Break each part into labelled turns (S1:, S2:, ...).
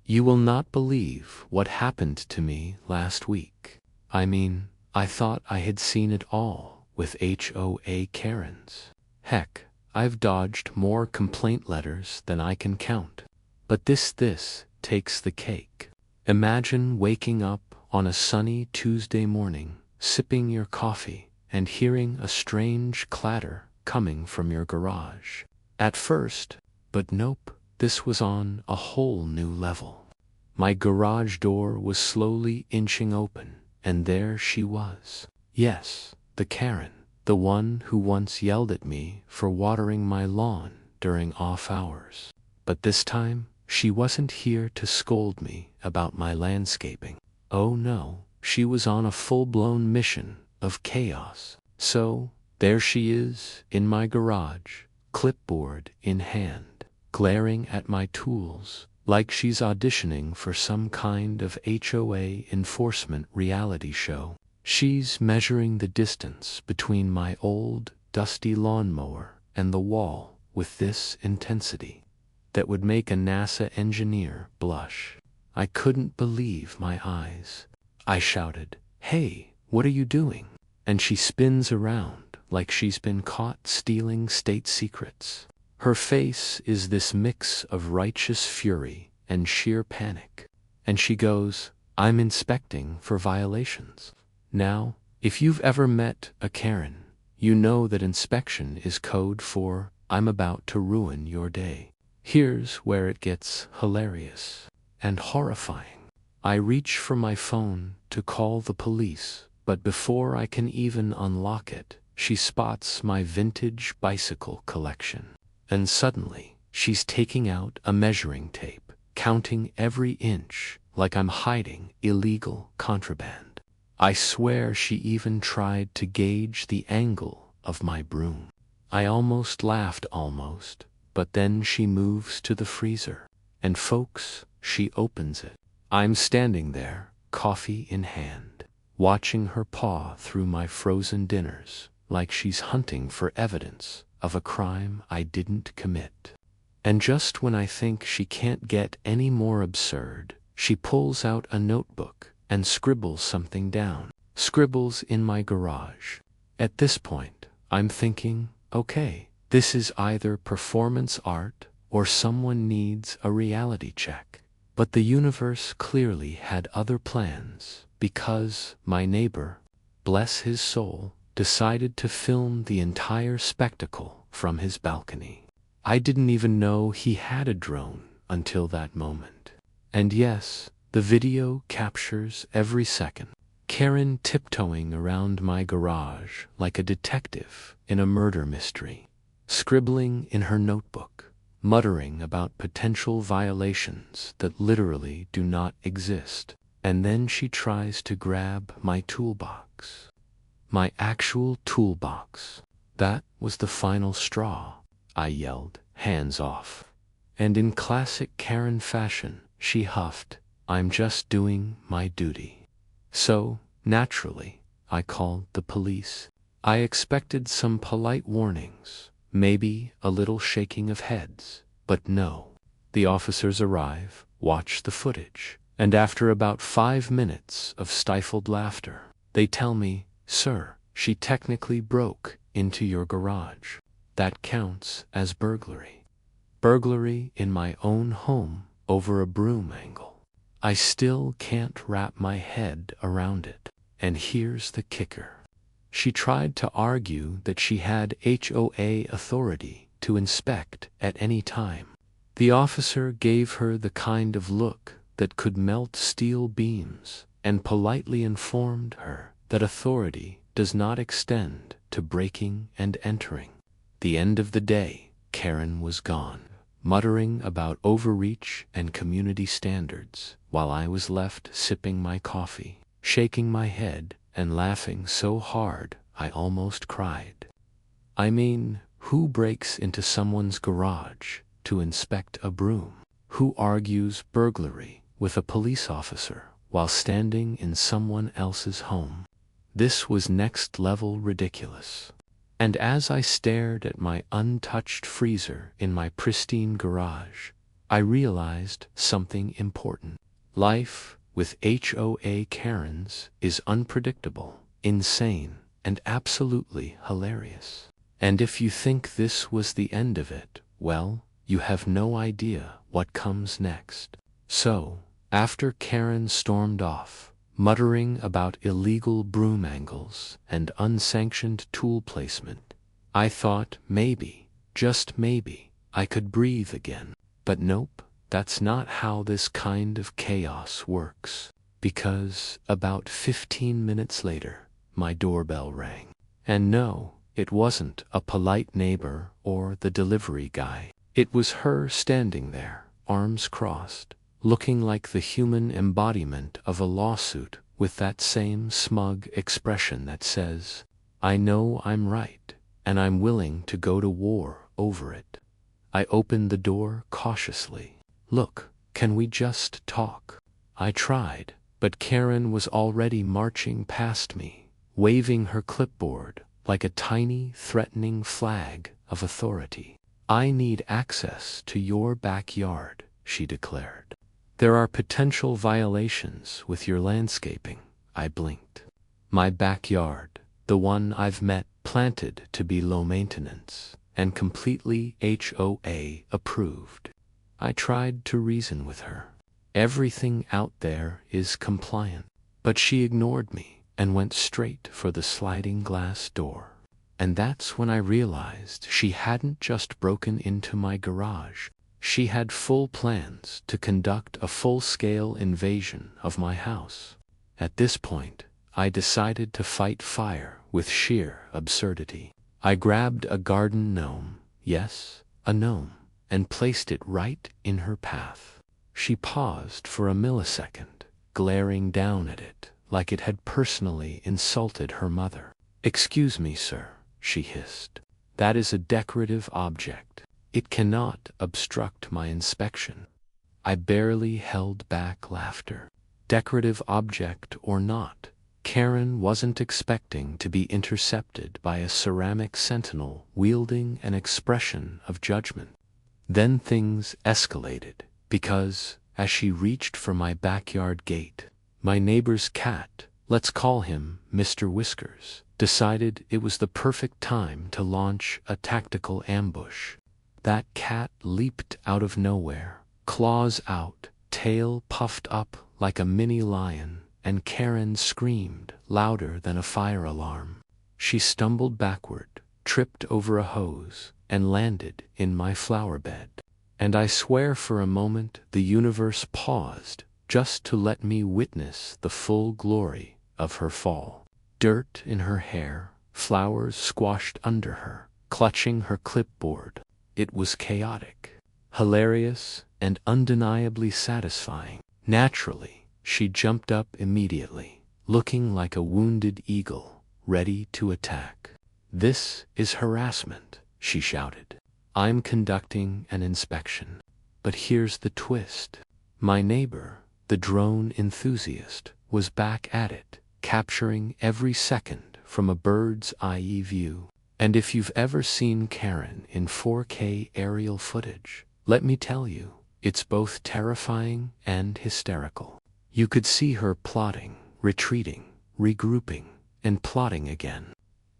S1: You will not believe what happened to me last week. I mean, I thought I had seen it all with HOA Karens. Heck, I've dodged more complaint letters than I can count. But this takes the cake. Imagine waking up on a sunny Tuesday morning, sipping your coffee, and hearing a strange clatter coming from your garage. At first, but nope, this was on a whole new level. My garage door was slowly inching open, and there she was. Yes, the Karen, the one who once yelled at me for watering my lawn during off hours. But this time, she wasn't here to scold me about my landscaping. Oh no, she was on a full-blown mission of chaos. So, there she is, in my garage, clipboard in hand, glaring at my tools, like she's auditioning for some kind of HOA enforcement reality show. She's measuring the distance between my old, dusty lawnmower and the wall with this intensity that would make a NASA engineer blush. I couldn't believe my eyes. I shouted, "Hey, what are you doing?" And she spins around like she's been caught stealing state secrets. Her face is this mix of righteous fury and sheer panic. And she goes, "I'm inspecting for violations." Now, if you've ever met a Karen, you know that inspection is code for "I'm about to ruin your day." Here's where it gets hilarious and horrifying. I reach for my phone to call the police, but before I can even unlock it, she spots my vintage bicycle collection. And suddenly, she's taking out a measuring tape, counting every inch like I'm hiding illegal contraband. I swear she even tried to gauge the angle of my broom. I almost laughed, but then she moves to the freezer. And folks, she opens it. I'm standing there, coffee in hand, watching her paw through my frozen dinners like she's hunting for evidence of a crime I didn't commit. And just when I think she can't get any more absurd, she pulls out a notebook and scribbles something down. Scribbles in my garage. At this point, I'm thinking, okay, this is either performance art or someone needs a reality check. But the universe clearly had other plans, because my neighbor, bless his soul, decided to film the entire spectacle from his balcony. I didn't even know he had a drone until that moment. And yes, the video captures every second. Karen tiptoeing around my garage like a detective in a murder mystery, scribbling in her notebook, muttering about potential violations that literally do not exist. And then she tries to grab my toolbox. My actual toolbox. That was the final straw. I yelled, "Hands off." And in classic Karen fashion, she huffed, "I'm just doing my duty." So, naturally, I called the police. I expected some polite warnings, maybe a little shaking of heads, but no. The officers arrive, watch the footage, and after about 5 minutes of stifled laughter, they tell me, "Sir, she technically broke into your garage. That counts as burglary." Burglary in my own home over a broom angle. I still can't wrap my head around it. And here's the kicker. She tried to argue that she had HOA authority to inspect at any time. The officer gave her the kind of look that could melt steel beams and politely informed her that authority does not extend to breaking and entering. The end of the day, Karen was gone, muttering about overreach and community standards, while I was left sipping my coffee, shaking my head, and laughing so hard I almost cried. I mean, who breaks into someone's garage to inspect a broom? Who argues burglary with a police officer while standing in someone else's home? This was next-level ridiculous. And as I stared at my untouched freezer in my pristine garage, I realized something important. Life with HOA Karens is unpredictable, insane, and absolutely hilarious. And if you think this was the end of it, well, you have no idea what comes next. So, after Karen stormed off, muttering about illegal broom angles and unsanctioned tool placement, I thought maybe, just maybe, I could breathe again. But nope, that's not how this kind of chaos works. Because about 15 minutes later, my doorbell rang. And no, it wasn't a polite neighbor or the delivery guy. It was her standing there, arms crossed, looking like the human embodiment of a lawsuit, with that same smug expression that says, "I know I'm right, and I'm willing to go to war over it." I opened the door cautiously. "Look, can we just talk?" I tried, but Karen was already marching past me, waving her clipboard like a tiny, threatening flag of authority. "I need access to your backyard," she declared. "There are potential violations with your landscaping." I blinked. My backyard, the one I've met planted to be low maintenance and completely HOA approved. I tried to reason with her. Everything out there is compliant. But she ignored me and went straight for the sliding glass door. And that's when I realized she hadn't just broken into my garage. She had full plans to conduct a full-scale invasion of my house. At this point, I decided to fight fire with sheer absurdity. I grabbed a garden gnome, yes, a gnome, and placed it right in her path. She paused for a millisecond, glaring down at it like it had personally insulted her mother. "Excuse me, sir," she hissed. "That is a decorative object. It cannot obstruct my inspection." I barely held back laughter. Decorative object or not, Karen wasn't expecting to be intercepted by a ceramic sentinel wielding an expression of judgment. Then things escalated, because, as she reached for my backyard gate, my neighbor's cat, let's call him Mr. Whiskers, decided it was the perfect time to launch a tactical ambush. That cat leaped out of nowhere, claws out, tail puffed up like a mini lion, and Karen screamed louder than a fire alarm. She stumbled backward, tripped over a hose, and landed in my flower bed. And I swear for a moment the universe paused just to let me witness the full glory of her fall. Dirt in her hair, flowers squashed under her, clutching her clipboard. It was chaotic, hilarious, and undeniably satisfying. Naturally, she jumped up immediately, looking like a wounded eagle, ready to attack. "This is harassment," she shouted. "I'm conducting an inspection." But here's the twist. My neighbor, the drone enthusiast, was back at it, capturing every second from a bird's eye view. And if you've ever seen Karen in 4K aerial footage, let me tell you, it's both terrifying and hysterical. You could see her plotting, retreating, regrouping, and plotting again,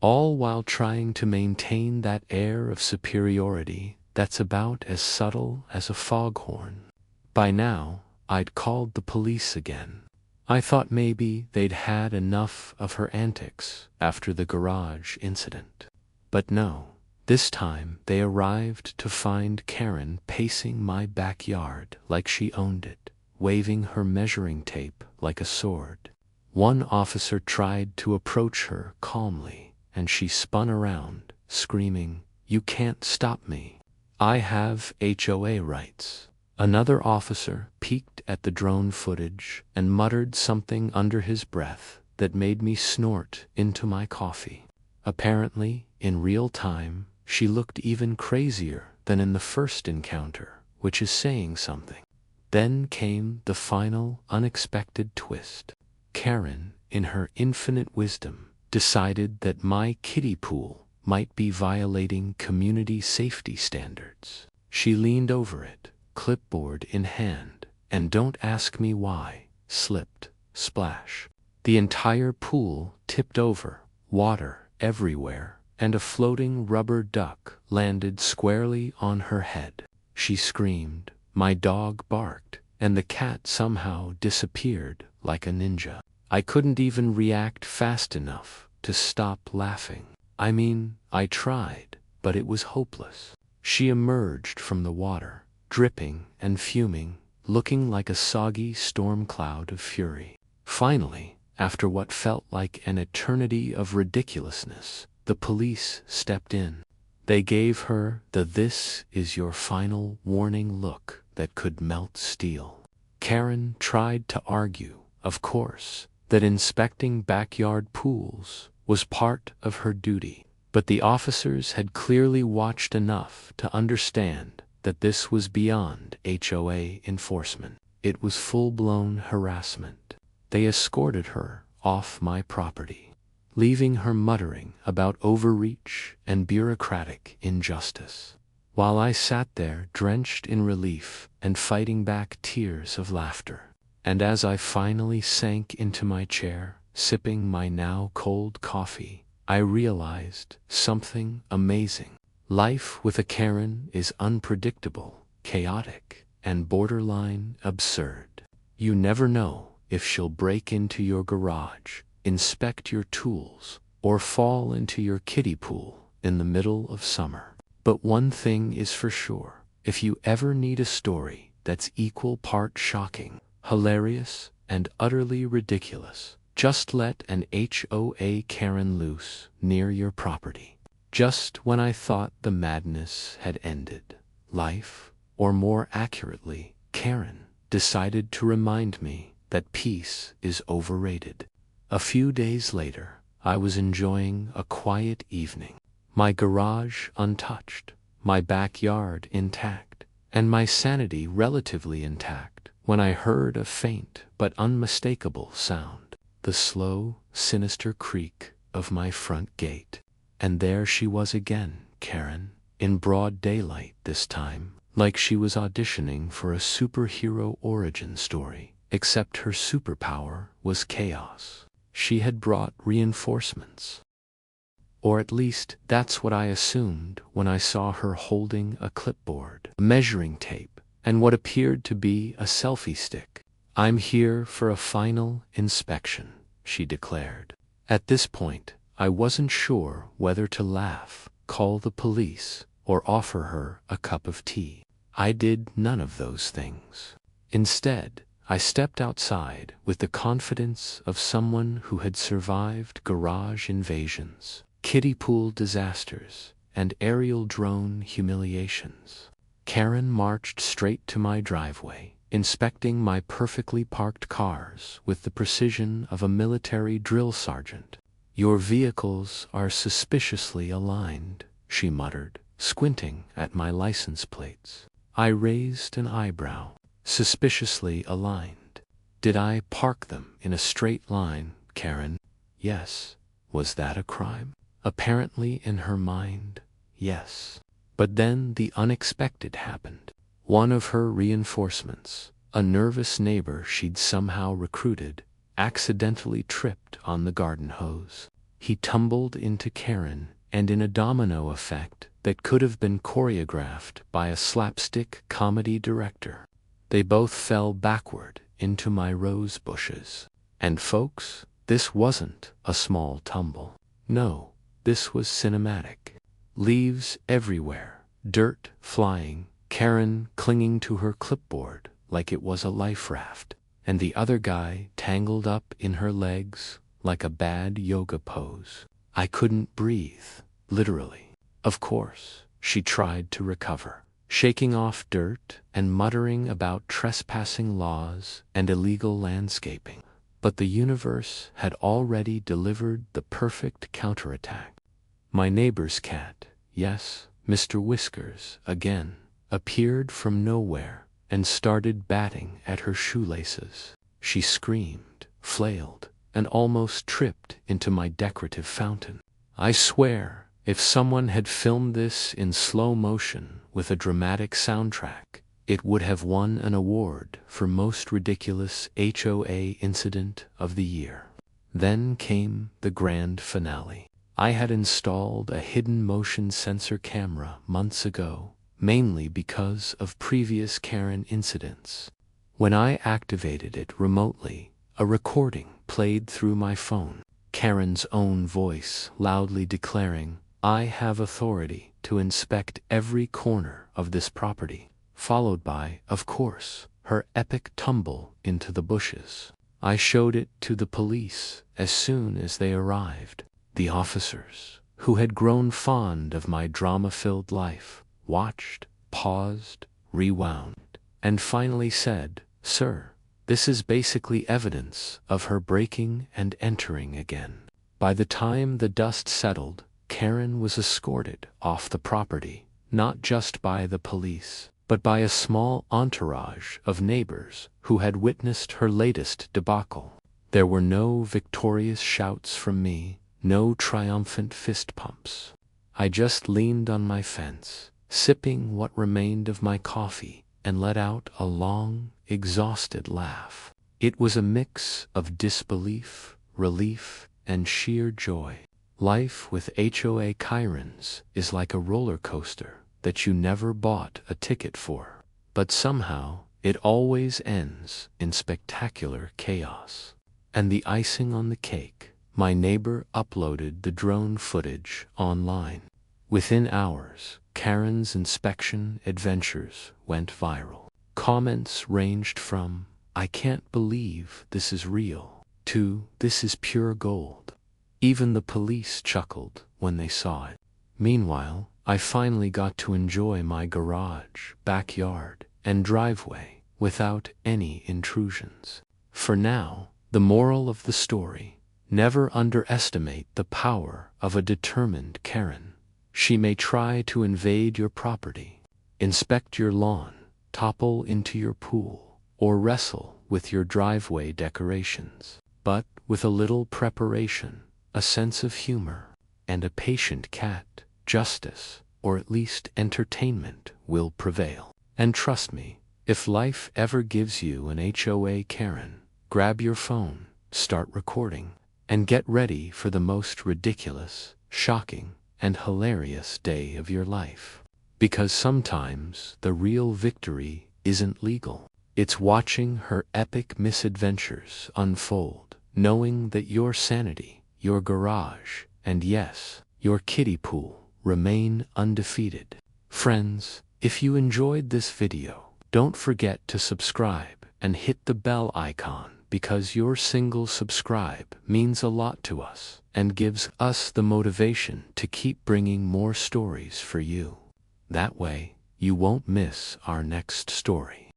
S1: all while trying to maintain that air of superiority that's about as subtle as a foghorn. By now, I'd called the police again. I thought maybe they'd had enough of her antics after the garage incident. But no, this time they arrived to find Karen pacing my backyard like she owned it, waving her measuring tape like a sword. One officer tried to approach her calmly, and she spun around, screaming, "You can't stop me. I have HOA rights." Another officer peeked at the drone footage and muttered something under his breath that made me snort into my coffee. Apparently, in real time, she looked even crazier than in the first encounter, which is saying something. Then came the final, unexpected twist. Karen, in her infinite wisdom, decided that my kiddie pool might be violating community safety standards. She leaned over it, clipboard in hand, and don't ask me why, slipped, splash. The entire pool tipped over, water everywhere, and a floating rubber duck landed squarely on her head. She screamed, my dog barked, and the cat somehow disappeared like a ninja. I couldn't even react fast enough to stop laughing. I mean, I tried, but it was hopeless. She emerged from the water, dripping and fuming, looking like a soggy storm cloud of fury. Finally, after what felt like an eternity of ridiculousness, the police stepped in. They gave her the "this is your final warning" look that could melt steel. Karen tried to argue, of course, that inspecting backyard pools was part of her duty, but the officers had clearly watched enough to understand that this was beyond HOA enforcement. It was full-blown harassment. They escorted her off my property, leaving her muttering about overreach and bureaucratic injustice, while I sat there drenched in relief and fighting back tears of laughter. And as I finally sank into my chair, sipping my now cold coffee, I realized something amazing. Life with a Karen is unpredictable, chaotic, and borderline absurd. You never know if she'll break into your garage, inspect your tools, or fall into your kiddie pool in the middle of summer. But one thing is for sure, if you ever need a story that's equal part shocking, hilarious, and utterly ridiculous, just let an HOA Karen loose near your property. Just when I thought the madness had ended, life, or more accurately, Karen, decided to remind me that peace is overrated. A few days later, I was enjoying a quiet evening, my garage untouched, my backyard intact, and my sanity relatively intact, when I heard a faint but unmistakable sound, the slow, sinister creak of my front gate. And there she was again, Karen, in broad daylight this time, like she was auditioning for a superhero origin story, except her superpower was chaos. She had brought reinforcements. Or at least that's what I assumed when I saw her holding a clipboard, measuring tape, and what appeared to be a selfie stick. I'm here for a final inspection, she declared. At this point, I wasn't sure whether to laugh, call the police, or offer her a cup of tea. I did none of those things. Instead, I stepped outside with the confidence of someone who had survived garage invasions, kiddie pool disasters, and aerial drone humiliations. Karen marched straight to my driveway, inspecting my perfectly parked cars with the precision of a military drill sergeant. Your vehicles are suspiciously aligned, she muttered, squinting at my license plates. I raised an eyebrow. Suspiciously aligned. Did I park them in a straight line, Karen? Yes. Was that a crime? Apparently in her mind, yes. But then the unexpected happened. One of her reinforcements, a nervous neighbor she'd somehow recruited, accidentally tripped on the garden hose. He tumbled into Karen, and in a domino effect that could have been choreographed by a slapstick comedy director, they both fell backward into my rose bushes. And folks, this wasn't a small tumble. No, this was cinematic. Leaves everywhere, dirt flying, Karen clinging to her clipboard like it was a life raft, and the other guy tangled up in her legs like a bad yoga pose. I couldn't breathe, literally. Of course, she tried to recover, shaking off dirt and muttering about trespassing laws and illegal landscaping. But the universe had already delivered the perfect counterattack. My neighbor's cat, yes, Mr. Whiskers, again, appeared from nowhere and started batting at her shoelaces. She screamed, flailed, and almost tripped into my decorative fountain. I swear, if someone had filmed this in slow motion with a dramatic soundtrack, it would have won an award for most ridiculous HOA incident of the year. Then came the grand finale. I had installed a hidden motion sensor camera months ago, mainly because of previous Karen incidents. When I activated it remotely, a recording played through my phone. Karen's own voice loudly declaring, "I have authority to inspect every corner of this property," followed by, of course, her epic tumble into the bushes. I showed it to the police as soon as they arrived. The officers, who had grown fond of my drama-filled life, watched, paused, rewound, and finally said, "Sir, this is basically evidence of her breaking and entering again." By the time the dust settled, Karen was escorted off the property, not just by the police, but by a small entourage of neighbors who had witnessed her latest debacle. There were no victorious shouts from me, no triumphant fist pumps. I just leaned on my fence, sipping what remained of my coffee, and let out a long, exhausted laugh. It was a mix of disbelief, relief, and sheer joy. Life with HOA Karens is like a roller coaster that you never bought a ticket for, but somehow it always ends in spectacular chaos. And the icing on the cake, my neighbor uploaded the drone footage online. Within hours, Karen's inspection adventures went viral. Comments ranged from, "I can't believe this is real," to "This is pure gold." Even the police chuckled when they saw it. Meanwhile, I finally got to enjoy my garage, backyard, and driveway without any intrusions. For now, the moral of the story: never underestimate the power of a determined Karen. She may try to invade your property, inspect your lawn, topple into your pool, or wrestle with your driveway decorations. But with a little preparation, a sense of humor, and a patient cat, justice, or at least entertainment, will prevail. And trust me, if life ever gives you an HOA Karen, grab your phone, start recording, and get ready for the most ridiculous, shocking, and hilarious day of your life. Because sometimes the real victory isn't legal. It's watching her epic misadventures unfold, knowing that your sanity, your garage, and yes, your kiddie pool remain undefeated. Friends, if you enjoyed this video, don't forget to subscribe and hit the bell icon, because your single subscribe means a lot to us and gives us the motivation to keep bringing more stories for you. That way, you won't miss our next story.